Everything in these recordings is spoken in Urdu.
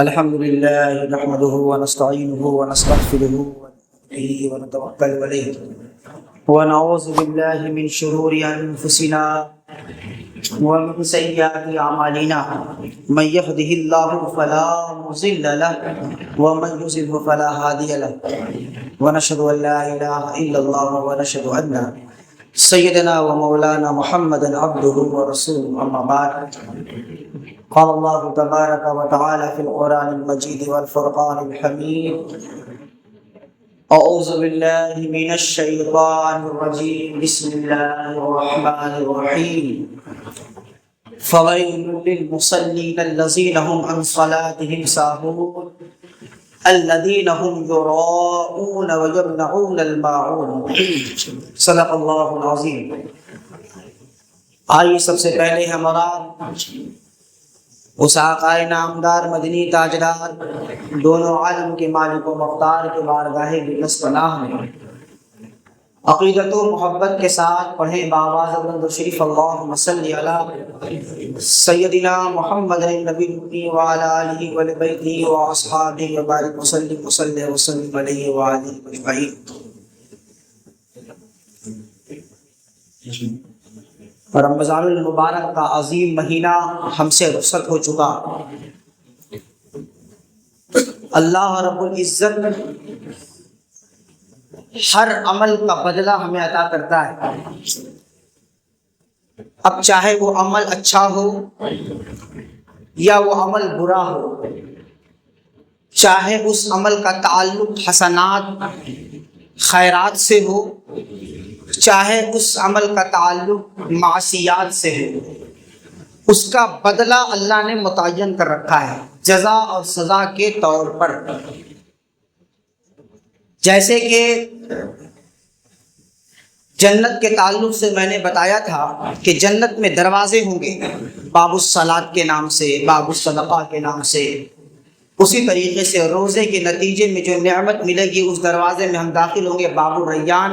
الحمد لله نحمده ونستعينه ونستغفره ونتوكل عليه ونعوذ بالله من شرور أنفسنا ومن سيئات أعمالنا من يهده الله فلا مضل له ومن يضلل فلا هادي له ونشهد أن لا إله إلا الله ونشهد أن سيدنا ومولانا محمدا عبده ورسوله أما بعد قال الله تبارك وتعالى في القرآن المجيد والفرقان الحميد أعوذ بالله من الشيطان الرجيم بسم الله الرحمن الرحيم فويل للمصلين الذين هم عن صلاتهم ساهون الذين هم يراءون ويمنعون الماعون صدق اللہ العظیم۔ آئیے سب سے پہلے ہمارا اس آقا نامدار مدنی تاجدار دونوں عالم کے مالک و مختار کے بارگاہ بقدس پناہ میں عقیدت و محبت کے ساتھ پڑھیں بآواز بلند و شریف اللہم صلی علی سیدنا محمد النبی الأمی وعلی آلہ وبیتہ واصحابہ وبارک وسلم وسلم علیہ وآلہ اجمعین۔ رمضان المبارک کا عظیم مہینہ ہم سے رخصت ہو چکا۔ اللہ رب العزت ہر عمل کا بدلہ ہمیں عطا کرتا ہے، اب چاہے وہ عمل اچھا ہو یا وہ عمل برا ہو، چاہے اس عمل کا تعلق حسنات خیرات سے ہو، چاہے اس عمل کا تعلق معصیات سے ہو، اس کا بدلہ اللہ نے متعین کر رکھا ہے جزا اور سزا کے طور پر۔ جیسے کہ جنت کے تعلق سے میں نے بتایا تھا کہ جنت میں دروازے ہوں گے باب الصلاۃ کے نام سے، باب الصدقہ کے نام سے، اسی طریقے سے روزے کے نتیجے میں جو نعمت ملے گی اس دروازے میں ہم داخل ہوں گے باب الریان۔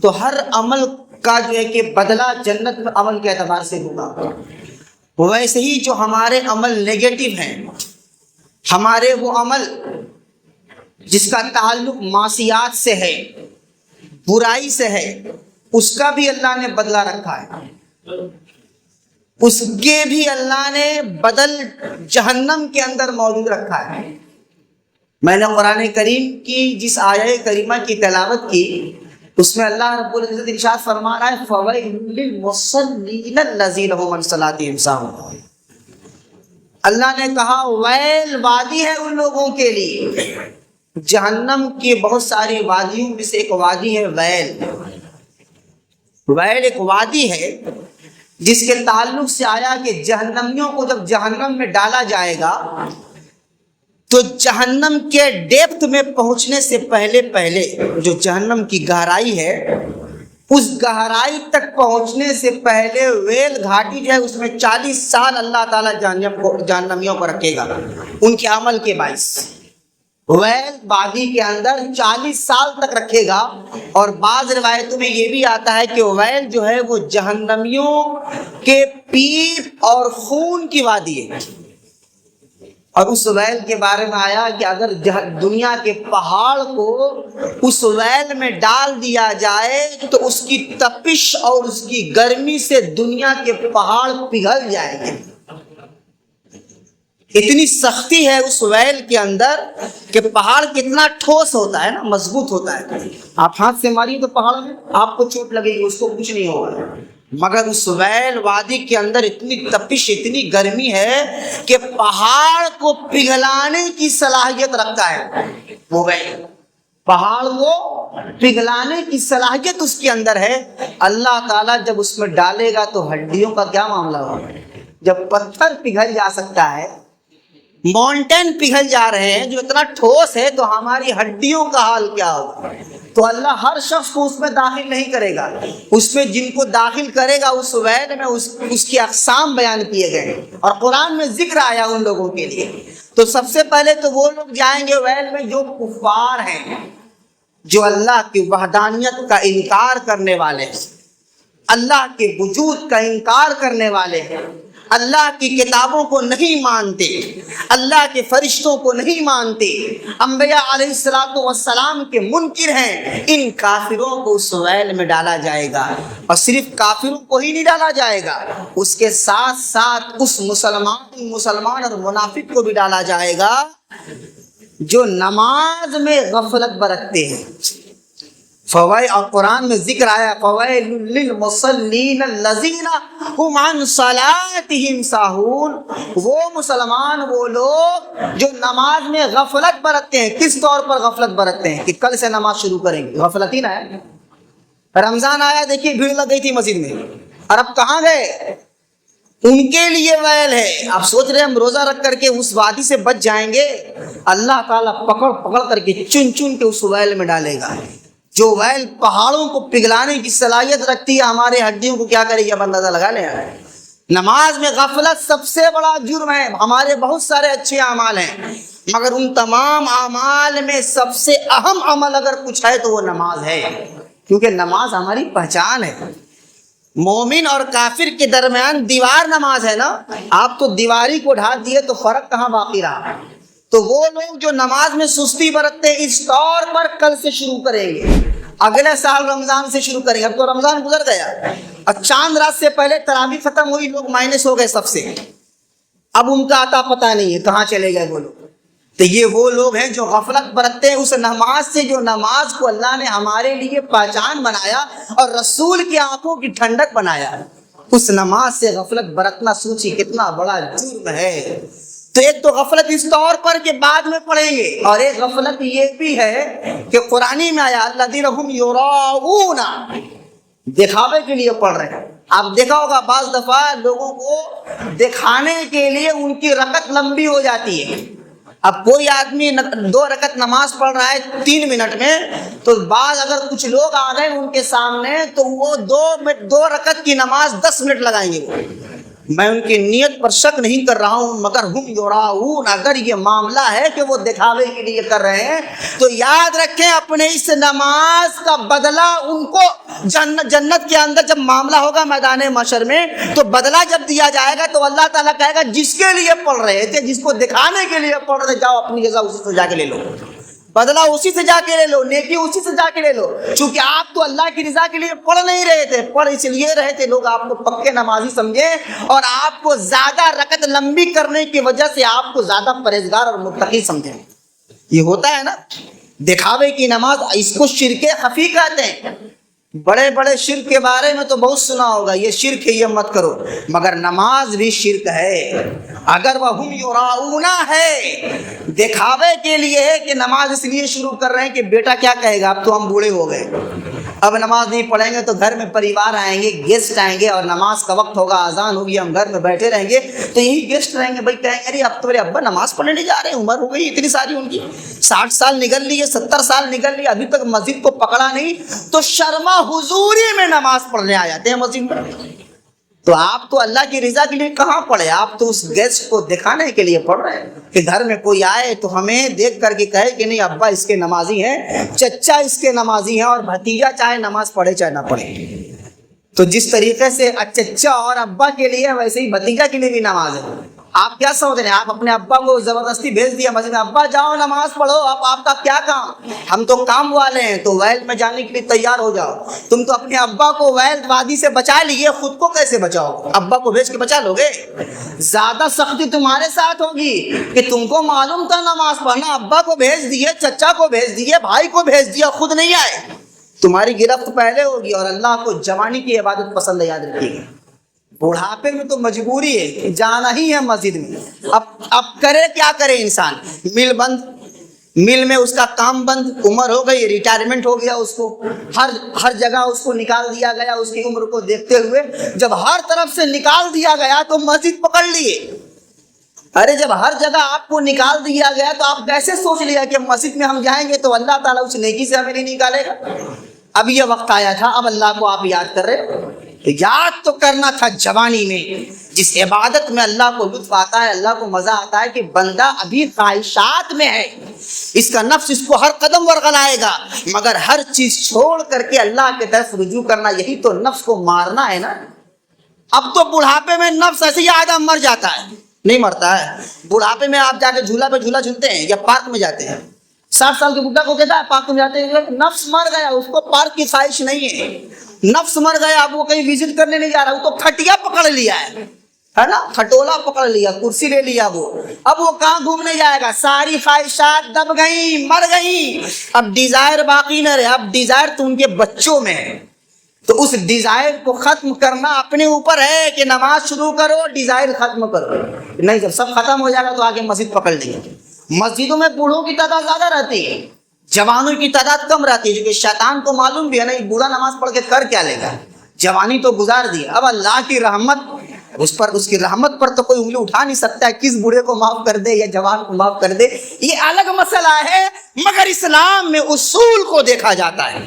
تو ہر عمل کا جو ہے کہ بدلہ جنت میں عمل کے اعتبار سے ہوگا۔ ویسے ہی جو ہمارے عمل نیگیٹو ہیں، ہمارے وہ عمل جس کا تعلق معصیات سے ہے، برائی سے ہے، اس کا بھی اللہ نے بدلہ رکھا ہے، اس کے بھی اللہ نے بدل جہنم کے اندر موجود رکھا ہے۔ میں نے قرآن کریم کی جس آیہ کریمہ کی تلاوت کی اس میں اللہ رب العزت ارشاد فرما رہا ہے فَوَيْلٌ لِّلْمُصَلِّينَ الَّذِينَ هُمْ عَنْ صَلَاتِهِمْ سَاهُونَ۔ اللہ نے کہا ویل وادی ہے ان لوگوں کے لیے۔ جہنم کی بہت ساری وادیوں میں سے ایک وادی ہے ویل۔ ویل ایک وادی ہے جس کے تعلق سے آیا کہ جہنمیوں کو جب جہنم میں ڈالا جائے گا تو جہنم کے ڈیپتھ میں پہنچنے سے پہلے جو جہنم کی گہرائی ہے اس گہرائی تک پہنچنے سے پہلے ویل گھاٹی جو ہے اس میں 40 سال اللہ تعالیٰ جہنمیوں کو رکھے گا ان کے عمل کے باعث۔ ویل وادی کے اندر 40 سال تک رکھے گا، اور بعض روایتوں میں یہ بھی آتا ہے کہ ویل جو ہے وہ جہنمیوں کے پیپ اور خون کی وادی ہے۔ اور اس ویل کے بارے میں آیا کہ اگر دنیا کے پہاڑ کو اس ویل میں ڈال دیا جائے تو اس کی تپش اور اس کی گرمی سے دنیا کے پہاڑ پگھل جائیں گے۔ اتنی سختی ہے اس ویل کے اندر کہ پہاڑ کتنا ٹھوس ہوتا ہے نا، مضبوط ہوتا ہے۔ آپ ہاتھ سے ماریے تو پہاڑ میں آپ کو چوٹ لگے گی، اس کو کچھ نہیں ہوگا، مگر اس ویل وادی کے اندر اتنی تپش اتنی گرمی ہے کہ پہاڑ کو پگھلانے کی صلاحیت رکھتا ہے وہ ویل۔ پہاڑ کو پگھلانے کی صلاحیت اس کے اندر ہے۔ اللہ تعالیٰ جب اس میں ڈالے گا تو ہڈیوں کا کیا معاملہ ہوگا؟ جب پتھر پگھل جا سکتا ہے، ماؤنٹین پگھل جا رہے ہیں جو اتنا ٹھوس ہے، تو ہماری ہڈیوں کا حال کیا ہوگا؟ تو اللہ ہر شخص کو اس میں داخل نہیں کرے گا، اس میں جن کو داخل کرے گا اس ویل میں اس کی اقسام بیان کیے گئے اور قرآن میں ذکر آیا ان لوگوں کے لیے۔ تو سب سے پہلے تو وہ لوگ جائیں گے ویل میں جو کفار ہیں، جو اللہ کی وحدانیت کا انکار کرنے والے ہیں، اللہ کے وجود کا انکار کرنے والے ہیں، اللہ کی کتابوں کو نہیں مانتے، اللہ کے فرشتوں کو نہیں مانتے، انبیاء علیہ الصلوۃ والسلام کے منکر ہیں، ان کافروں کو اس ویل میں ڈالا جائے گا۔ اور صرف کافروں کو ہی نہیں ڈالا جائے گا، اس کے ساتھ ساتھ اس مسلمان اور منافق کو بھی ڈالا جائے گا جو نماز میں غفلت برتتے ہیں۔ فوائد، اور قرآن میں ذکر آیا فوائل للمصلین الذین هم عن صلاتهم ساہون، وہ مسلمان، وہ لوگ جو نماز میں غفلت برتتے ہیں۔ کس طور پر غفلت برتتے ہیں؟ کہ کل سے نماز شروع کریں گے، غفلت ہی نہ ہے۔ رمضان آیا، دیکھیے بھیڑ لگ گئی تھی مسجد میں، اور اب کہاں گئے؟ ان کے لیے ویل ہے۔ آپ سوچ رہے ہیں ہم روزہ رکھ کر کے اس وادی سے بچ جائیں گے؟ اللہ تعالیٰ پکڑ پکڑ کر کے چن چن کے اس ویل میں ڈالے گا۔ جو ویل پہاڑوں کو پگھلانے کی صلاحیت رکھتی ہے، ہمارے ہڈیوں کو کیا کرے گی؟ اب اندازہ لگا لیں۔ نماز میں غفلت سب سے بڑا جرم ہے۔ ہمارے بہت سارے اچھے اعمال ہیں، مگر ان تمام اعمال میں سب سے اہم عمل اگر کچھ ہے تو وہ نماز ہے، کیونکہ نماز ہماری پہچان ہے۔ مومن اور کافر کے درمیان دیوار نماز ہے نا، آپ تو دیواری کو ڈھا دیے تو فرق کہاں باقی رہا؟ تو وہ لوگ جو نماز میں سستی برتتے ہیں، اس طور پر کل سے شروع کریں گے، اگلے سال رمضان سے شروع کریں گے۔ اب تو رمضان گزر گیا، اور چاند رات سے پہلے تراویح ختم ہوئی، لوگ مائنس ہو گئے سب سے، اب ان کا آتا پتہ نہیں ہے کہاں چلے گئے وہ لوگ۔ تو یہ وہ لوگ ہیں جو غفلت برتتے ہیں اس نماز سے، جو نماز کو اللہ نے ہمارے لیے پہچان بنایا اور رسول کی آنکھوں کی ٹھنڈک بنایا۔ اس نماز سے غفلت برتنا سوچی کتنا بڑا جرم ہے۔ تو ایک تو غفلت اس طور پر کہ بعد میں پڑھیں گے، اور ایک غفلت یہ بھی ہے کہ قرآنی میں آیا الذین ھم یراؤون، دکھاوے کے لیے پڑھ رہے ہیں۔ آپ دیکھا ہوگا بعض دفعہ لوگوں کو دکھانے کے لیے ان کی رکعت لمبی ہو جاتی ہے۔ اب کوئی آدمی 2 رکعت نماز پڑھ رہا ہے 3 منٹ میں، تو بعض اگر کچھ لوگ آ گئے ان کے سامنے تو وہ 2 رکعت کی نماز 10 منٹ لگائیں گے۔ میں ان کی نیت پر شک نہیں کر رہا ہوں، مگر ہم یراؤون، اگر یہ معاملہ ہے کہ وہ دکھاوے کے لیے کر رہے ہیں تو یاد رکھیں اپنے اس نماز کا بدلہ ان کو جنت کے اندر جب معاملہ ہوگا میدان محشر میں، تو بدلہ جب دیا جائے گا تو اللہ تعالیٰ کہے گا جس کے لیے پڑھ رہے تھے، جس کو دکھانے کے لیے پڑھ رہے، جاؤ اپنی جزا اسی سے جا کے لے لو، بدلہ اسی سے جا کے لے لو، نیکی اسی سے جا کے لے لو۔ چونکہ آپ تو اللہ کی رضا کے لیے پڑھ نہیں رہے تھے، پڑھ اس لیے رہے تھے لوگ آپ کو پکے نمازی سمجھے، اور آپ کو زیادہ رکعت لمبی کرنے کی وجہ سے آپ کو زیادہ پرہیزگار اور متقی سمجھے۔ یہ ہوتا ہے نا دکھاوے کی نماز، اس کو شرک خفی کہتے ہیں۔ بڑے بڑے شرک کے بارے میں تو بہت سنا ہوگا، یہ شرک ہے یہ مت کرو، مگر نماز بھی شرک ہے۔ اگر وہ ہم یراؤون ہے، دکھاوے کے لیے ہے کہ نماز اس لیے شروع کر رہے ہیں کہ بیٹا کیا کہے گا، اب تو ہم بوڑھے ہو گئے، اب نماز نہیں پڑھیں گے تو گھر میں پریوار آئیں گے، گیسٹ آئیں گے، اور نماز کا وقت ہوگا، اذان ہوگی، ہم گھر میں بیٹھے رہیں گے تو یہی گیسٹ رہیں گے، بھائی کہیں گے ارے اب تو میرے ابا نماز پڑھنے نہیں جا رہے، عمر ہو گئی اتنی ساری ان کی، 60 سال نکل لی ہے، 70 سال نکل لی، ابھی تک مسجد کو پکڑا نہیں، تو شرما حضوری میں نماز پڑھنے آ جاتے ہیں مسجد میں۔ تو آپ تو اللہ کی رضا کے لیے کہاں پڑھے، آپ تو اس گیسٹ کو دکھانے کے لیے پڑھ رہے ہیں کہ گھر میں کوئی آئے تو ہمیں دیکھ کر کے کہے کہ نہیں ابا اس کے نمازی ہیں، چچا اس کے نمازی ہیں، اور بھتیجا چاہے نماز پڑھے چاہے نہ پڑھے۔ تو جس طریقے سے چچا اور ابا کے لیے ویسے ہی بھتیجا کے لیے بھی نماز ہے۔ آپ کیا سمجھ رہے ہیں، آپ اپنے ابا کو زبردستی بھیج دیا مسجد میں، ابا جاؤ نماز پڑھو، اب آپ کا کیا کام، ہم تو کام والے ہیں، تو ویل میں جانے کے لیے تیار ہو جاؤ۔ تم تو اپنے ابا کو ویل وادی سے بچا لیے، خود کو کیسے بچاؤ؟ ابا کو بھیج کے بچا لو گے؟ زیادہ سختی تمہارے ساتھ ہوگی کہ تم کو معلوم تھا نماز پڑھنا، ابا کو بھیج دیے، چچا کو بھیج دیے، بھائی کو بھیج دیا، خود نہیں آئے، تمہاری گرفت پہلے ہوگی۔ اور اللہ کو جوانی کی عبادت پسند ہے، یاد رکھیے گا، بڑھاپے میں تو مجبوری ہے جانا ہی ہے مسجد میں۔ اب کرے کیا کرے انسان، مل بند، مل میں اس کا کام بند، عمر ہو گئی، ریٹائرمنٹ ہو گیا، اس کو ہر جگہ اس کو نکال دیا گیا، اس کی عمر کو دیکھتے ہوئے جب ہر طرف سے نکال دیا گیا تو مسجد پکڑ لیے۔ ارے جب ہر جگہ آپ کو نکال دیا گیا تو آپ کیسے سوچ لیا کہ مسجد میں ہم جائیں گے تو اللہ تعالیٰ اس نیکی سے ہمیں نہیں نکالے گا؟ اب یہ وقت آیا تھا، اب اللہ کو آپ یاد کر رہے، یاد تو کرنا تھا جوانی میں، جس عبادت میں اللہ کو لطف آتا ہے، اللہ کو مزہ آتا ہے کہ بندہ ابھی خواہشات میں ہے، اس کا نفس اس کو ہر قدم ورغلائے گا، مگر ہر چیز چھوڑ کر کے اللہ کی طرف رجوع کرنا، یہی تو نفس کو مارنا ہے نا۔ اب تو بڑھاپے میں نفس ایسے ہی آدم مر جاتا ہے، نہیں مرتا ہے۔ بڑھاپے میں آپ جا کے جھولا پہ جھولا جھولتے ہیں یا پارک میں جاتے ہیں، 60 سال کے بڈھا کو کہتا ہے پارک میں جاتے ہیں، نفس مر گیا، اس کو پارک کی خواہش نہیں ہے، نفس مر گیا، اب وہ کہیں وزٹ کرنے نہیں جا رہا، وہ تو کھٹیا پکڑ لیا ہے نا، کھٹولا پکڑ لیا، کرسی لے لیا وہ، اب وہ کہاں گھومنے جائے گا؟ ساری خواہشات دب گئیں، مر گئیں، اب ڈیزائر باقی نہ رہے، اب ڈیزائر تو ان کے بچوں میں ہے۔ تو اس ڈیزائر کو ختم کرنا اپنے اوپر ہے کہ نماز شروع کرو، ڈیزائر ختم کرو، نہیں جب سب ختم ہو جائے گا تو آگے مسجد پکڑ لیں گے۔ مسجدوں میں بوڑھوں کی تعداد زیادہ رہتی ہے، جوانوں کی تعداد کم رہتی ہے، کیونکہ شیطان کو معلوم بھی ہے نا یہ بوڑھا نماز پڑھ کے کر کیا لے گا، جوانی تو گزار دی، اب اللہ کی رحمت اس کی رحمت پر تو کوئی انگلی اٹھا نہیں سکتا ہے، کس بوڑھے کو معاف کر دے یا جوان کو معاف کر دے، یہ الگ مسئلہ ہے۔ مگر اسلام میں اصول کو دیکھا جاتا ہے،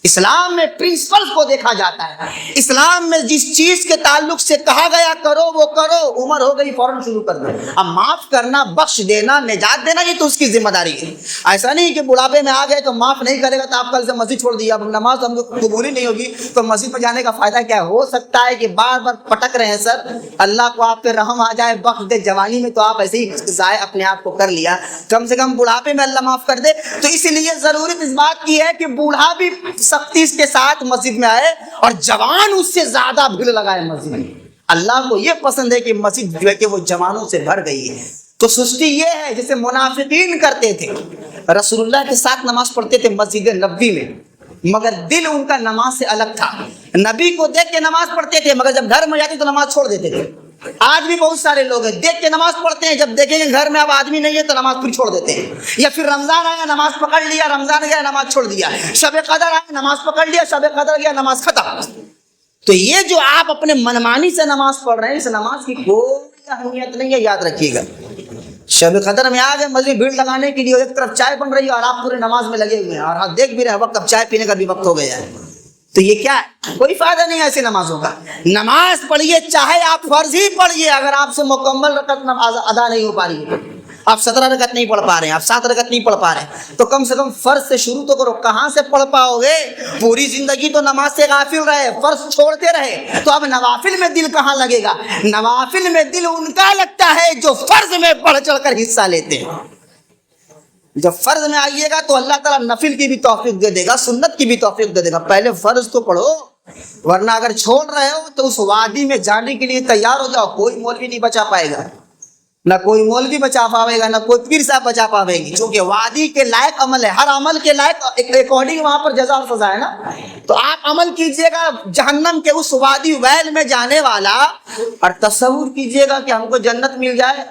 اسلام میں پرنسپل کو دیکھا جاتا ہے، اسلام میں جس چیز کے تعلق سے کہا گیا کرو وہ کرو، عمر ہو گئی فوراً شروع کر دو۔ اب معاف کرنا، بخش دینا، نجات دینا یہ تو اس کی ذمہ داری ہے، ایسا نہیں کہ بڑھاپے میں آ گئے تو معاف نہیں کرے گا تو آپ کل سے مسجد چھوڑ دیا، اب نماز ہم کو قبول ہی نہیں ہوگی تو مسجد میں جانے کا فائدہ کیا ہے؟ ہو سکتا ہے کہ بار بار پٹک رہے ہیں سر، اللہ کو آپ پہ رحم آ جائے، بخش دے، جوانی میں تو آپ ایسے ہی ضائع اپنے آپ کو کر لیا، کم سے کم بڑھاپے میں اللہ معاف کر دے۔ تو اس لیے ضرورت اس بات کی ہے کہ بوڑھا بھی سختی کے ساتھ مسجد میں آئے اور جوان اس سے زیادہ بھیڑ لگائے مسجد میں۔ اللہ کو یہ پسند ہے کہ مسجد جو ہے کہ وہ جوانوں سے بھر گئی ہے۔ تو سستی یہ ہے جیسے منافقین کرتے تھے، رسول اللہ کے ساتھ نماز پڑھتے تھے مسجد نبوی میں، مگر دل ان کا نماز سے الگ تھا، نبی کو دیکھ کے نماز پڑھتے تھے مگر جب گھر میں جاتے تو نماز چھوڑ دیتے تھے۔ آج بھی بہت سارے لوگ ہیں دیکھ کے نماز پڑھتے ہیں، جب دیکھیں گے گھر میں اب آدمی نہیں ہے تو نماز پھر چھوڑ دیتے ہیں، یا پھر رمضان آیا نماز پکڑ لیا، رمضان گیا نماز چھوڑ دیا، شب قدر آیا نماز پکڑ لیا، شب قدر گیا نماز ختم۔ تو یہ جو آپ اپنے منمانی سے نماز پڑھ رہے ہیں اس نماز کی کوئی اہمیت نہیں ہے، یاد رکھیے گا۔ شب قدر میں آ گئے مسجد بھیڑ لگانے کے لیے، ایک طرف چائے بن رہی ہے اور آپ پورے نماز میں لگے ہوئے ہیں اور آپ دیکھ بھی رہے ہیں وقت اب چائے پینے کا بھی وقت ہو گیا ہے، تو یہ کیا ہے؟ کوئی فائدہ نہیں ہے ایسی نمازوں کا۔ نماز پڑھیے چاہے آپ فرض ہی پڑھیے، اگر آپ سے مکمل رکعت نماز ادا نہیں ہو پا رہی ہے، آپ 17 رکعت نہیں پڑھ پا رہے ہیں، آپ 7 رکعت نہیں پڑھ پا رہے ہیں، تو کم سے کم فرض سے شروع تو کرو۔ کہاں سے پڑھ پاؤ گے؟ پوری زندگی تو نماز سے غافل رہے، فرض چھوڑتے رہے، تو اب نوافل میں دل کہاں لگے گا؟ نوافل میں دل ان کا لگتا ہے جو فرض میں بڑھ چڑھ کر حصہ لیتے ہیں۔ جب فرض میں آئیے گا تو اللہ تعالیٰ نفل کی بھی توفیق دے دے گا، سنت کی بھی توفیق دے دے گا، پہلے فرض تو پڑھو، ورنہ اگر چھوڑ رہے ہو تو اس وادی میں جانے کے لیے تیار ہو جاؤ، کوئی مولوی نہیں بچا پائے گا، نہ کوئی مولوی بچا پاوے گا، نہ کوئی پیر صاحب بچا پاوے گی، کیونکہ وادی کے لائق عمل ہے، ہر عمل کے لائق اکارڈنگ وہاں پر جزا اور سزا ہے نا۔ تو آپ عمل کیجئے گا جہنم کے اس وادی ویل میں جانے والا، اور تصور کیجئے گا کہ ہم کو جنت مل جائے،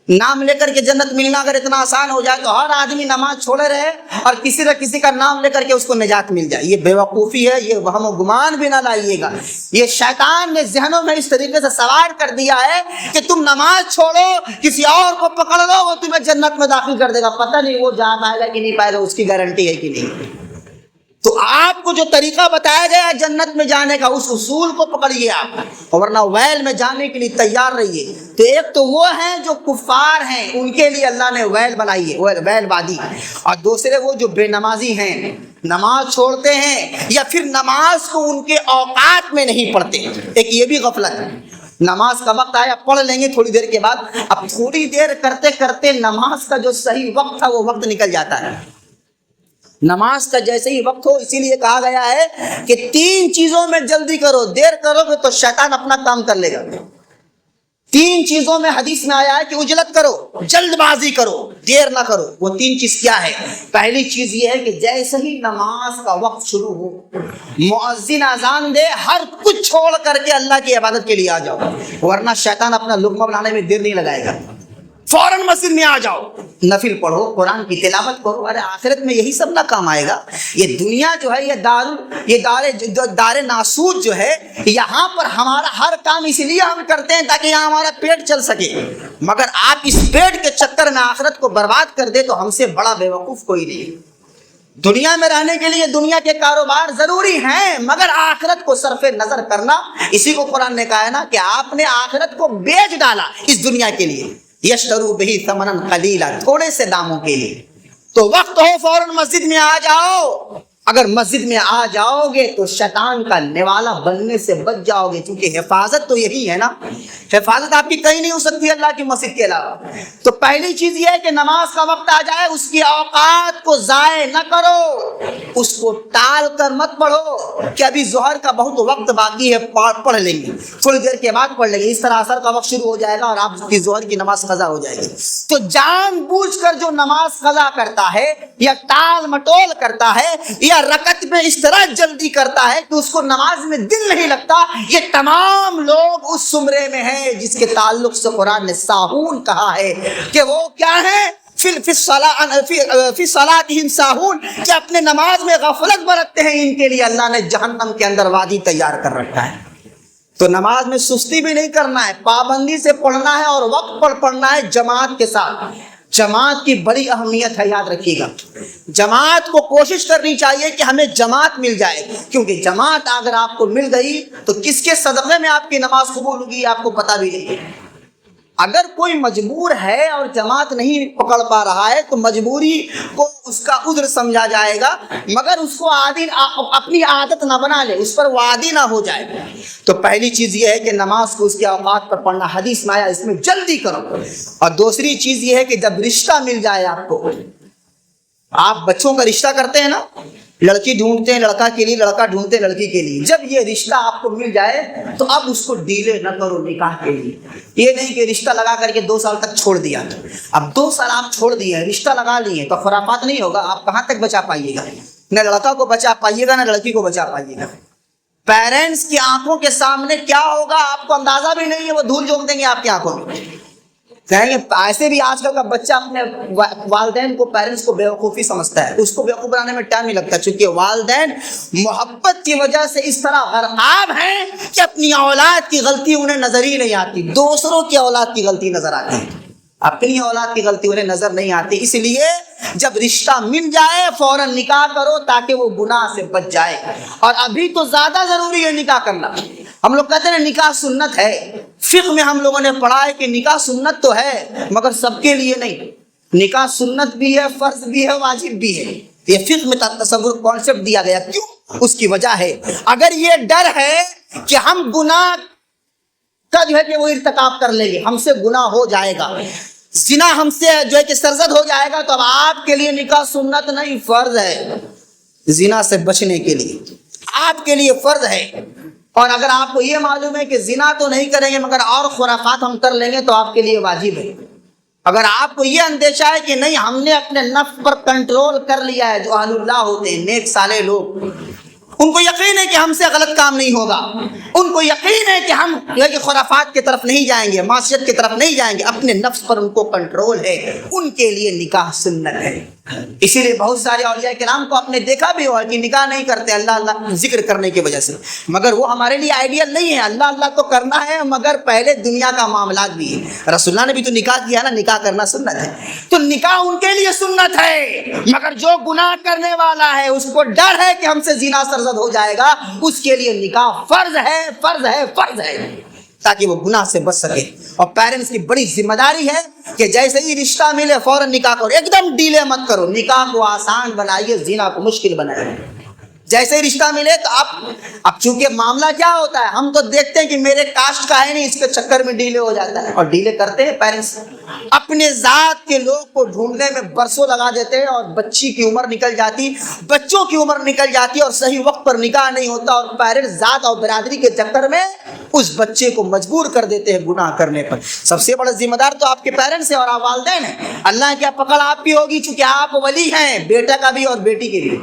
نام لے کر کے جنت ملنا اگر اتنا آسان ہو جائے تو ہر آدمی نماز چھوڑے رہے اور کسی نہ کسی کا نام لے کر کے اس کو نجات مل جائے۔ یہ بے وقوفی ہے، یہ وہم و گمان بھی نہ لائیے گا، یہ شیطان نے ذہنوں میں اس طریقے سے سوار کر دیا ہے کہ تم نماز چھوڑو کسی اور کو پکڑ لو وہ تمہیں جنت میں داخل کر دے گا، پتہ نہیں وہ جا پائے گا کہ نہیں پائے گا، اس کی گارنٹی ہے کہ نہیں۔ تو آپ کو جو طریقہ بتایا گیا ہے جنت میں جانے کا اس اصول کو پکڑیے آپ، ورنہ ویل میں جانے کے لیے تیار رہیے۔ تو ایک تو وہ ہیں جو کفار ہیں، ان کے لیے اللہ نے ویل بنائی ہے، ویل وادی، اور دوسرے وہ جو بے نمازی ہیں، نماز چھوڑتے ہیں یا پھر نماز کو ان کے اوقات میں نہیں پڑھتے، ایک یہ بھی غفلت ہے۔ نماز کا وقت آیا پڑھ لیں گے تھوڑی دیر کے بعد، اب تھوڑی دیر کرتے کرتے نماز کا جو صحیح وقت تھا وہ وقت نکل جاتا ہے۔ نماز کا جیسے ہی وقت ہو، اسی لیے کہا گیا ہے کہ 3 چیزوں میں جلدی کرو، دیر کرو گے تو شیطان اپنا کام کر لے گا۔ 3 چیزوں میں حدیث میں آیا ہے کہ عجلت کرو، جلد بازی کرو، دیر نہ کرو۔ وہ 3 چیز کیا ہے؟ پہلی چیز یہ ہے کہ جیسے ہی نماز کا وقت شروع ہو، مؤذن اذان دے، ہر کچھ چھوڑ کر کے اللہ کی عبادت کے لیے آ جاؤ، ورنہ شیطان اپنا لقمہ بنانے میں دیر نہیں لگائے گا۔ فوراً مسجد میں آ جاؤ، نفل پڑھو، قرآن کی تلاوت کرو، ارے آخرت میں یہی سب نہ کام آئے گا۔ یہ دنیا جو ہے یہ دار ناسود جو ہے، یہاں پر ہمارا ہر کام اس لیے ہم کرتے ہیں تاکہ یہاں ہمارا پیٹ چل سکے، مگر آپ اس پیٹ کے چکر میں آخرت کو برباد کر دے تو ہم سے بڑا بیوقوف کوئی نہیں۔ دنیا میں رہنے کے لیے دنیا کے کاروبار ضروری ہیں، مگر آخرت کو صرف نظر کرنا، اسی کو قرآن نے کہا ہے نا کہ آپ نے آخرت کو بیچ ڈالا اس دنیا کے لیے، یشترو بہی ثمنا قلیلا، تھوڑے سے داموں کے لیے۔ تو وقت ہو فوراً مسجد میں آ جاؤ، اگر مسجد میں آ جاؤ گے تو شیطان کا نوالا بننے سے بچ جاؤ گے، کیونکہ حفاظت تو یہی ہے نا، حفاظت آپ کی کہیں نہیں ہو سکتی اللہ کی مسجد کے علاوہ۔ تو پہلی چیز یہ ہے کہ نماز کا وقت آ جائے اس کی اوقات کو ضائع نہ کرو، اس کو ٹال کر مت پڑھو کہ ابھی ظہر کا بہت وقت باقی ہے پڑھ لیں گے، تھوڑی دیر کے بعد پڑھ لیں گے، اس طرح عصر کا وقت شروع ہو جائے گا اور آپ کی ظہر کی نماز قضا ہو جائے گی۔ تو جان بوجھ کر جو نماز قضا کرتا ہے یا ٹال مٹول کرتا ہے یا رکعت میں اس طرح جلدی کرتا ہے کہ اس کو نماز میں دل نہیں لگتا، یہ تمام لوگ اس زمرے میں ہیں جس کے تعلق سے قرآن نے ساہون کہا ہے کہ وہ کیا ہے، فی صلاتہم ساہون، کہ اپنے نماز میں غفلت برتتے ہیں، ان کے لیے اللہ نے جہنم کے اندر وادی تیار کر رکھا ہے۔ تو نماز میں سستی بھی نہیں کرنا ہے، پابندی سے پڑھنا ہے اور وقت پر پڑھنا ہے جماعت کے ساتھ۔ جماعت کی بڑی اہمیت ہے، یاد رکھیے گا، جماعت کو کوشش کرنی چاہیے کہ ہمیں جماعت مل جائے، کیونکہ جماعت اگر آپ کو مل گئی تو کس کے صدقے میں آپ کی نماز قبول ہوگی آپ کو پتہ بھی نہیں۔ اگر کوئی مجبور ہے اور جماعت نہیں پکڑ پا رہا ہے تو مجبوری کو اس کا عذر سمجھا جائے گا، مگر اس کو اپنی عادت نہ بنا لے، اس پر وہ عادی نہ ہو جائے۔ تو پہلی چیز یہ ہے کہ نماز کو اس کے اوقات پر پڑھنا، حدیث میں آیا اس میں جلدی کرو۔ اور دوسری چیز یہ ہے کہ جب رشتہ مل جائے آپ کو، آپ بچوں کا رشتہ کرتے ہیں نا، لڑکی ڈھونڈتے ہیں لڑکا کے لیے، لڑکا ڈھونڈتے ہیں لڑکی کے لیے، جب یہ رشتہ آپ کو مل جائے تو اب اس کو ڈیلے نہ کرو نکاح کے لیے۔ یہ نہیں کہ رشتہ لگا کر کے 2 سال تک چھوڑ دیا، اب 2 سال آپ چھوڑ دیے ہیں، رشتہ لگا لیے تو خرافات نہیں ہوگا، آپ کہاں تک بچا پائیے گا؟ نہ لڑکا کو بچا پائیے گا نہ لڑکی کو بچا پائیے گا۔ پیرنٹس کی آنکھوں کے سامنے کیا ہوگا آپ کو اندازہ بھی نہیں ہے، وہ دھول جھونک دیں گے آپ کی آنکھوں میں، کہیں گے ایسے بھی آج کل کا بچہ اپنے والدین کو، پیرنٹس کو بیوقوفی سمجھتا ہے، اس کو بیوقوف بنانے میں ٹائم نہیں لگتا، چونکہ والدین محبت کی وجہ سے اس طرح غرقاب ہیں کہ اپنی اولاد کی غلطی انہیں نظر ہی نہیں آتی، دوسروں کی اولاد کی غلطی نظر آتی ہے، اپنی اولاد کی غلطی انہیں نظر نہیں آتی۔ اس لیے جب رشتہ مل جائے فوراً نکاح کرو تاکہ وہ گناہ سے بچ جائے۔ اور ابھی تو زیادہ ضروری ہے نکاح کرنا۔ ہم لوگ کہتے ہیں نکاح سنت ہے، فقہ میں ہم لوگوں نے پڑھا ہے کہ نکاح سنت تو ہے مگر سب کے لیے نہیں، نکاح سنت بھی ہے، فرض بھی ہے، واجب بھی ہے، یہ فقہ میں تصور کانسیپٹ دیا گیا۔ کیوں؟ اس کی وجہ ہے اگر یہ ڈر ہے کہ ہم گناہ کا جو ہے کہ وہ ارتکاب کر لیں گے، ہم سے گناہ ہو جائے گا، زنا ہم سے جو ہے کہ سرزد ہو جائے گا، تو اب آپ کے لیے نکاح سنت نہیں فرض ہے، زنا سے بچنے کے لیے آپ کے لیے فرض ہے۔ اور اگر آپ کو یہ معلوم ہے کہ زنا تو نہیں کریں گے مگر اور خرافات ہم کر لیں گے تو آپ کے لیے واجب ہے۔ اگر آپ کو یہ اندیشہ ہے کہ نہیں ہم نے اپنے نفس پر کنٹرول کر لیا ہے، جو اہل اللہ ہوتے ہیں نیک صالح لوگ، ان کو یقین ہے کہ ہم سے غلط کام نہیں ہوگا، ان کو یقین ہے کہ ہم خرافات کی طرف نہیں جائیں گے، معصیت کی طرف نہیں جائیں گے، اپنے نفس پر ان کو کنٹرول ہے، ان کے لیے نکاح سنت ہے۔ اسی لیے بہت سارے اولیاء کرام کو آپ نے دیکھا بھی ہوا کہ نکاح نہیں کرتے اللہ اللہ ذکر کرنے کی وجہ سے، مگر وہ ہمارے لیے آئیڈیل نہیں ہے۔ اللہ اللہ تو کرنا ہے مگر پہلے دنیا کا معاملات بھی ہے۔ رسول اللہ نے بھی تو نکاح کیا نا، نکاح کرنا سنت ہے، تو نکاح ان کے لیے سنت ہے، مگر جو گناہ کرنے والا ہے اس کو ڈر ہے کہ ہم سے زنا سرزد ہو جائے گا، اس کے لیے نکاح فرض ہے، فرض ہے، فرض ہے، تاکہ وہ گناہ سے بچ سکے۔ اور پیرنٹس کی بڑی ذمہ داری ہے کہ جیسے ہی رشتہ ملے فوراً نکاح کرو، ایک دم ڈیلے مت کرو، نکاح کو آسان بنائیے، زنا کو مشکل بنائیے۔ جیسے ہی رشتہ ملے تو اب چونکہ معاملہ کیا ہوتا ہے، ہم تو دیکھتے ہیں کہ میرے کاسٹ کا ہے نہیں، اس کے چکر میں ڈیلے ہو جاتا ہے، اور ڈیلے کرتے ہیں پیرنٹس، اپنے ذات کے لوگ کو ڈھونڈنے میں برسوں لگا دیتے ہیں، اور بچی کی عمر نکل جاتی، بچوں کی عمر نکل جاتی اور صحیح وقت پر نکاح نہیں ہوتا، اور پیرنٹس ذات اور برادری کے چکر میں اس بچے کو مجبور کر دیتے ہیں گناہ کرنے پر۔ سب سے بڑا ذمہ دار تو آپ کے پیرنٹس ہیں اور آپ والدین ہیں۔ اللہ کی پکڑ آپ کی ہوگی چونکہ آپ ولی ہیں، بیٹا کا بھی اور بیٹی کے بھی۔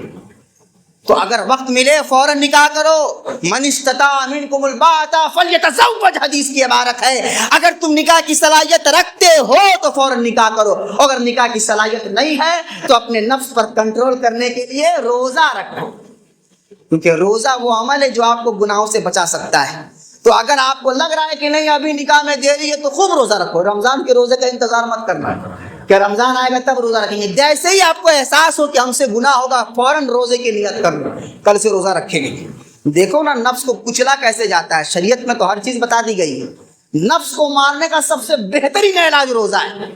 تو اگر وقت ملے فوراً نکاح کرو، من استطاع منکم الباءۃ فلیتزوج، حدیث کی عبارت ہے، اگر تم نکاح کی صلاحیت رکھتے ہو تو فوراً نکاح کرو، اگر نکاح کی صلاحیت نہیں ہے تو اپنے نفس پر کنٹرول کرنے کے لیے روزہ رکھو، کیونکہ روزہ وہ عمل ہے جو آپ کو گناہوں سے بچا سکتا ہے۔ تو اگر آپ کو لگ رہا ہے کہ نہیں ابھی نکاح میں دیری ہے تو خوب روزہ رکھو، رمضان کے روزے کا انتظار مت کرنا کہ رمضان آئے گا تب روزہ رکھیں گے، جیسے ہی آپ کو احساس ہو کہ ہم سے گناہ ہوگا فوراً روزے کی نیت کر لو، کل سے روزہ رکھیں گے۔ دیکھو نا نفس کو کچلا کیسے جاتا ہے، شریعت میں تو ہر چیز بتا دی گئی ہے، نفس کو مارنے کا سب سے بہترین علاج روزہ ہے۔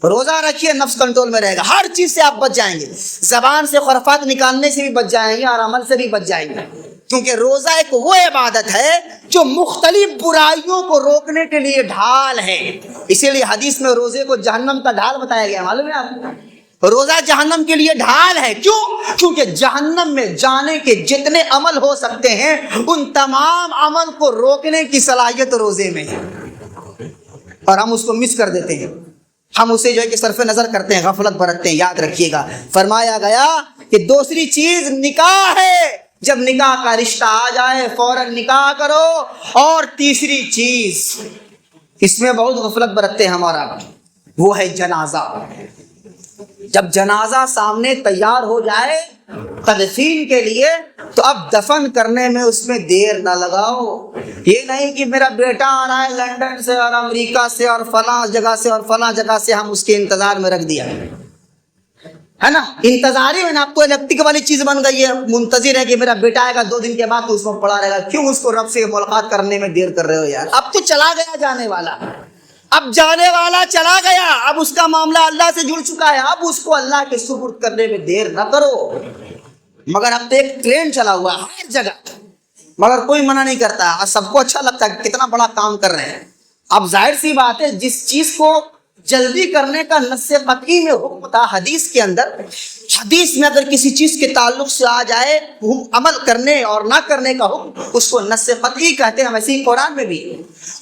روزہ رکھیے، نفس کنٹرول میں رہے گا، ہر چیز سے آپ بچ جائیں گے، زبان سے خرافات نکالنے سے بھی بچ جائیں گے اور عمل سے بھی بچ جائیں گے، کیونکہ روزہ ایک وہ عبادت ہے جو مختلف برائیوں کو روکنے کے لیے ڈھال ہے۔ اسی لیے حدیث میں روزے کو جہنم کا ڈھال بتایا گیا، معلوم ہے آپ کو؟ روزہ جہنم کے لیے ڈھال ہے، کیوں؟ کیونکہ جہنم میں جانے کے جتنے عمل ہو سکتے ہیں ان تمام عمل کو روکنے کی صلاحیت روزے میں ہے، اور ہم اس کو مس کر دیتے ہیں، ہم اسے جو ہے کہ صرف نظر کرتے ہیں، غفلت برتتے ہیں۔ یاد رکھیے گا، فرمایا گیا کہ دوسری چیز نکاح ہے، جب نکاح کا رشتہ آ جائے فوراً نکاح کرو، اور تیسری چیز اس میں بہت غفلت برتتے ہیں ہمارا، وہ ہے جنازہ۔ جب جنازہ سامنے تیار ہو جائے تدفین کے لیے تو اب دفن کرنے میں اس میں دیر نہ لگاؤ۔ یہ نہیں کہ میرا بیٹا آ رہا ہے لندن سے اور امریکہ سے اور فلاں جگہ سے اور فلاں جگہ سے، ہم اس کے انتظار میں رکھ دیا ہے نا، انتظاری میں اب تو الیکٹرک والی چیز بن گئی ہے، منتظر ہے کہ میرا بیٹا آئے گا 2 دن کے بعد تو اس میں پڑا رہے گا، کیوں اس کو رب سے ملاقات کرنے میں دیر کر رہے ہو یار؟ اب تو چلا گیا جانے والا، اب جانے والا چلا گیا، اب اس کا معاملہ اللہ سے جڑ چکا ہے، اب اس کو اللہ کے سپرد کرنے میں دیر نہ کرو۔ مگر اب تو ایک ٹرینڈ چلا ہوا ہے ہر جگہ، مگر کوئی منع نہیں کرتا، اور سب کو اچھا لگتا ہے کتنا بڑا کام کر رہے ہیں۔ اب ظاہر سی بات ہے، جس چیز کو جلدی کرنے کا نص قطعی میں حکم تھا حدیث کے اندر، حدیث میں اگر کسی چیز کے تعلق سے آ جائے عمل کرنے اور نہ کرنے کا حکم، اس کو نص قطعی کہتے ہیں۔ ویسے ہی قرآن میں بھی،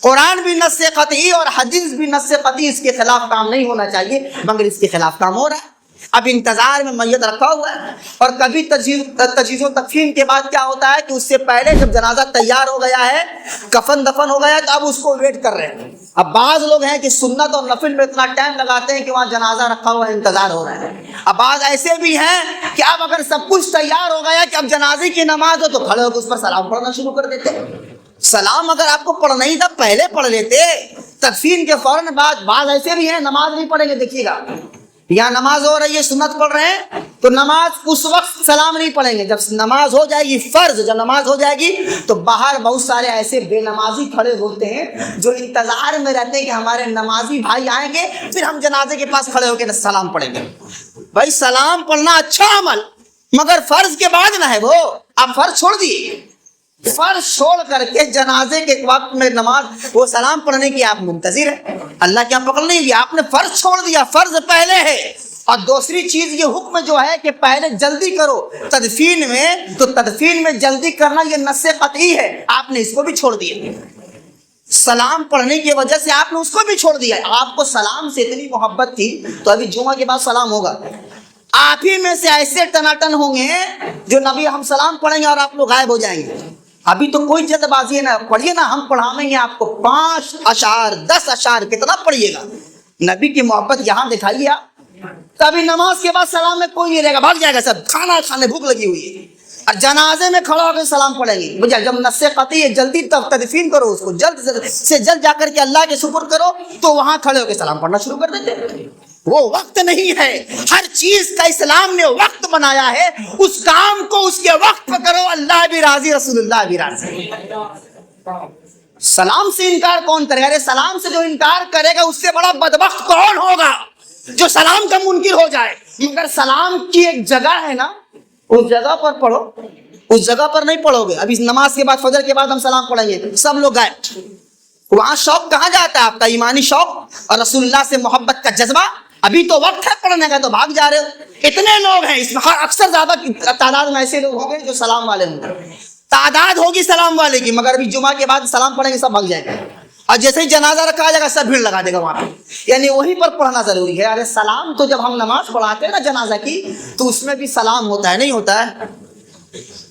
قرآن بھی نص قطعی اور حدیث بھی نص قطعی، اس کے خلاف کام نہیں ہونا چاہیے، مگر اس کے خلاف کام ہو رہا ہے۔ اب انتظار میں میت رکھا ہوا ہے، اور کبھی تجہیز و تکفین کے بعد کیا ہوتا ہے کہ اس سے پہلے جب جنازہ تیار ہو گیا ہے، کفن دفن ہو گیا ہے، تو اب اس کو ویٹ کر رہے ہیں۔ اب بعض لوگ ہیں کہ سنت اور نفل میں اتنا ٹائم لگاتے ہیں کہ وہاں جنازہ رکھا ہوا ہے، انتظار ہو رہا ہے۔ اب بعض ایسے بھی ہیں کہ اب اگر سب کچھ تیار ہو گیا کہ اب جنازے کی نماز ہو تو کھڑے ہو کے اس پر سلام پڑھنا شروع کر دیتے ہیں۔ سلام اگر آپ کو پڑھنا ہی تھا پہلے پڑھ لیتے، تدفین کے فوراً بعد۔ بعض ایسے بھی ہیں نماز نہیں پڑھیں گے، دیکھیے گا یا نماز ہو رہی ہے سنت پڑھ رہے ہیں تو نماز اس وقت سلام نہیں پڑھیں گے، جب نماز ہو جائے گی فرض، جب نماز ہو جائے گی تو باہر بہت سارے ایسے بے نمازی کھڑے ہوتے ہیں جو انتظار میں رہتے ہیں کہ ہمارے نمازی بھائی آئیں گے پھر ہم جنازے کے پاس کھڑے ہو کے سلام پڑھیں گے۔ بھائی سلام پڑھنا اچھا عمل، مگر فرض کے بعد نہ ہے، وہ آپ فرض چھوڑ دیے، فرض چھوڑ کر کے جنازے کے وقت میں نماز وہ سلام پڑھنے کی آپ منتظر ہیں، اللہ کیا پکڑ نہیں گیا، آپ نے فرض چھوڑ دیا، فرض پہلے ہے۔ اور دوسری چیز یہ حکم جو ہے کہ پہلے جلدی کرو تدفین میں، تو تدفین میں جلدی کرنا یہ نص قطعی ہے، آپ نے اس کو بھی چھوڑ دیا، سلام پڑھنے کی وجہ سے آپ نے اس کو بھی چھوڑ دیا۔ آپ کو سلام سے اتنی محبت تھی تو ابھی جمعہ کے بعد سلام ہوگا، آپ ہی میں سے ایسے ٹناٹن ہوں گے جو نبی ہم سلام پڑھیں گے اور آپ لوگ غائب ہو جائیں گے۔ ابھی تو کوئی جلد بازی ہے نا، پڑھیے نا، ہم پڑھائیں گے آپ کو 5 اشعار 10 اشعار، کتنا پڑھیے گا، نبی کی محبت یہاں دکھائیے آپ۔ تبھی نماز کے بعد سلام میں کوئی نہیں رہے گا، بھاگ جائے گا سب، کھانا کھانے بھوک لگی ہوئی ہے، اور جنازے میں کھڑا ہو کے سلام پڑھیں گے۔ مجھے جب نص قطعی ہے جلدی تدفین کرو، اس کو جلد سے جلد جا کر کے اللہ کے سپرد کرو، تو وہاں کھڑے ہو کے سلام پڑھنا شروع کر دیتے ہیں۔ وہ وقت نہیں ہے، ہر چیز کا اسلام نے وقت بنایا ہے، اس کام کو اس کے وقت پہ کرو، اللہ بھی راضی، رسول اللہ بھی راضی۔ سلام سے انکار کون کرے گا؟ ارے سلام سے جو انکار کرے گا اس سے بڑا بدبخت کون ہوگا جو سلام کا منکر ہو جائے۔ مگر سلام کی ایک جگہ ہے نا، اس جگہ پر پڑھو، اس جگہ پر نہیں پڑھو گے۔ ابھی نماز کے بعد فجر کے بعد ہم سلام پڑھیں گے، سب لوگ غائب، وہاں شوق کہاں جاتا ہے آپ کا، ایمانی شوق اور رسول اللہ سے محبت کا جذبہ؟ ابھی تو وقت ہے پڑھنے کا تو بھاگ جا رہے ہو۔ اتنے لوگ ہیں اس میں، اکثر زیادہ تعداد میں ایسے لوگ ہوں گے جو سلام والے ہوں گے، تعداد ہوگی سلام والے کی، مگر ابھی جمعہ کے بعد سلام پڑھیں گے سب بھاگ جائے گا، اور جیسے ہی جنازہ رکھا جائے گا سب بھیڑ لگا دے گا وہاں پہ، یعنی وہیں پر پڑھنا ضروری ہے۔ ارے سلام تو جب ہم نماز پڑھاتے ہیں نا جنازہ کی تو اس میں بھی سلام ہوتا ہے، نہیں ہوتا ہے؟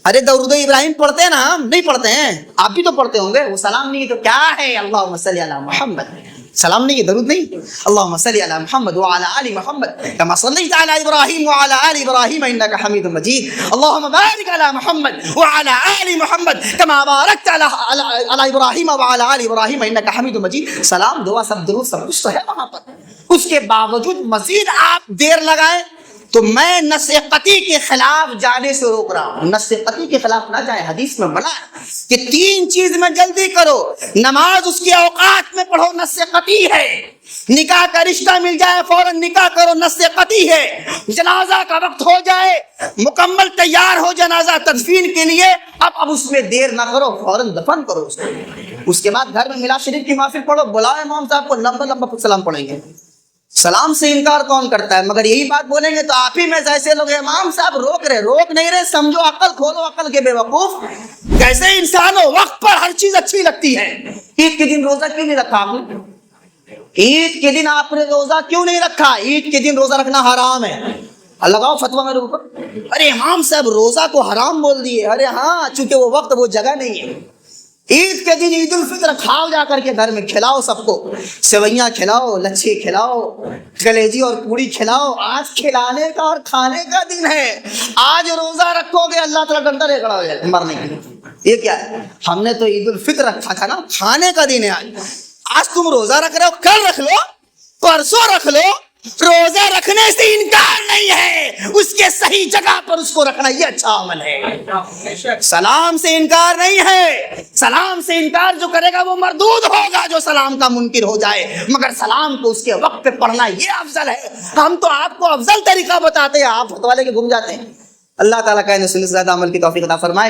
ارے درود ابراہیم پڑھتے ہیں نا، ہم نہیں پڑھتے ہیں، آپ بھی تو پڑھتے ہوں گے، وہ سلام نہیں تو کیا ہے؟ اللہم صلی علی محمد، سلام نہیں ہے، درود نہیں، اللہم صلی علی محمد وعلی آل محمد کما صلیت علی ابراہیم وعلی آل ابراہیم انک حمید مجید، اللہم بارک علی محمد وعلی آل محمد کما بارکت علی ابراہیم وعلی آل ابراہیم انک حمید مجید۔ سلام، دعا، سب درود، سب کچھ تو ہے وہاں پر، اس کے باوجود مزید آپ دیر لگائیں تو میں نص قطعی کے خلاف جانے سے روک رہا ہوں. نص قطعی کے خلاف نہ جائیں. حدیث میں بنا کہ 3 چیز میں جلدی کرو. نماز اس کے اوقات میں پڑھو، نص قطعی ہے. نکاح کا رشتہ مل جائے فوراً نکاح کرو، نص قطعی ہے. جنازہ کا وقت ہو جائے، مکمل تیار ہو جنازہ تدفین کے لیے، اب اس میں دیر نہ کرو، فوراً دفن کرو اس کو. اس کے بعد گھر میں میلاد شریف کی محفل پڑھو، بلاؤ امام صاحب کو، لمبا سلام پڑھیں گے. سلام سے انکار کون کرتا ہے؟ مگر یہی بات بولیں گے تو آپ ہی میں ایسے لوگ امام صاحب روک نہیں رہے، سمجھو عقل کھولو، عقل کے بے وقوف. کیسے انسان ہو، وقت پر ہر چیز اچھی لگتی ہے. عید کے دن روزہ کیوں نہیں رکھا آپ نے؟ عید کے دن آپ نے روزہ کیوں نہیں رکھا؟ عید کے دن روزہ رکھنا حرام ہے. لگاؤ فتویٰ میرے اوپر. ارے امام صاحب روزہ کو حرام بول دیے. ارے ہاں، چونکہ وہ وقت وہ جگہ نہیں ہے. عید کے دن عید الفطر کھاؤ، جا کر کے گھر میں کھلاؤ سب کو، سوئیاں کھلاؤ، لچھی کھلاؤ، کلیجی اور پوڑی کھلاؤ. آج کھلانے کا اور کھانے کا دن ہے. آج روزہ رکھو گے اللہ تعالیٰ ڈنڈا لے کھڑا ہو جائے مرنے کے لیے. یہ کیا ہے؟ ہم نے تو عید الفطر رکھا تھا نا، کھانے کا دن ہے آج. آج تم روزہ رکھ رہے ہو، کل رکھ لو، پرسوں رکھ لو. روزہ رکھنے سے انکار نہیں ہے، اس کے صحیح جگہ پر اس کو رکھنا یہ اچھا عمل ہے. سلام سے انکار نہیں ہے. سلام سے انکار جو کرے گا وہ مردود ہوگا، جو سلام کا منکر ہو جائے. مگر سلام کو اس کے وقت پہ پڑھنا یہ افضل ہے. ہم تو آپ کو افضل طریقہ بتاتے ہیں، آپ فتوی لے کے گھوم جاتے ہیں. اللہ تعالیٰ کا سنت زیادہ عمل کی توفیق عطا فرمائے.